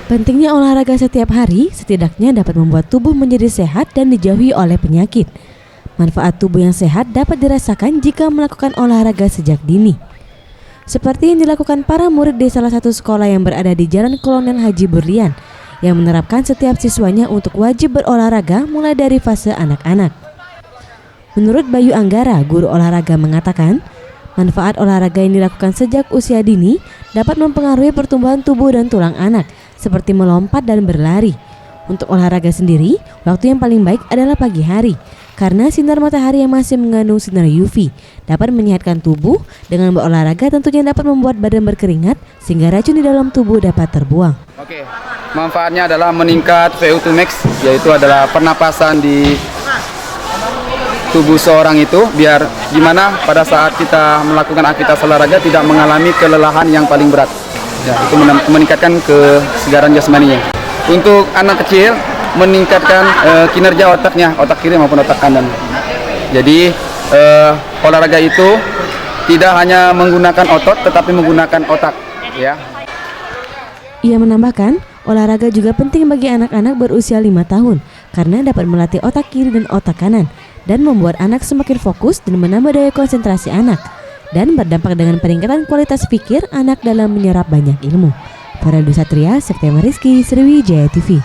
Pentingnya olahraga setiap hari setidaknya dapat membuat tubuh menjadi sehat dan dijauhi oleh penyakit. Manfaat tubuh yang sehat dapat dirasakan jika melakukan olahraga sejak dini. Seperti yang dilakukan para murid di salah satu sekolah yang berada di Jalan Kolonel Haji Burlian, yang menerapkan setiap siswanya untuk wajib berolahraga mulai dari fase anak-anak. Menurut Bayu Anggara, guru olahraga mengatakan, manfaat olahraga yang dilakukan sejak usia dini dapat mempengaruhi pertumbuhan tubuh dan tulang anak, seperti melompat dan berlari. Untuk olahraga sendiri, waktu yang paling baik adalah pagi hari, karena sinar matahari yang masih mengandung sinar UV dapat menyehatkan tubuh. Dengan berolahraga tentunya dapat membuat badan berkeringat sehingga racun di dalam tubuh dapat terbuang. Oke, manfaatnya adalah meningkat VO2 max, yaitu adalah pernapasan di tubuh seorang itu, biar gimana pada saat kita melakukan aktivitas olahraga tidak mengalami kelelahan yang paling berat. Ya, itu meningkatkan kesegaran jasmaninya. Untuk anak kecil, meningkatkan kinerja otaknya, otak kiri maupun otak kanan. Jadi olahraga itu tidak hanya menggunakan otot, tetapi menggunakan otak. Ya. Ia menambahkan, olahraga juga penting bagi anak-anak berusia 5 tahun karena dapat melatih otak kiri dan otak kanan dan membuat anak semakin fokus dan menambah daya konsentrasi anak dan berdampak dengan peningkatan kualitas pikir anak dalam menyerap banyak ilmu. Farel Satria, September Rizky, Sriwijaya TV.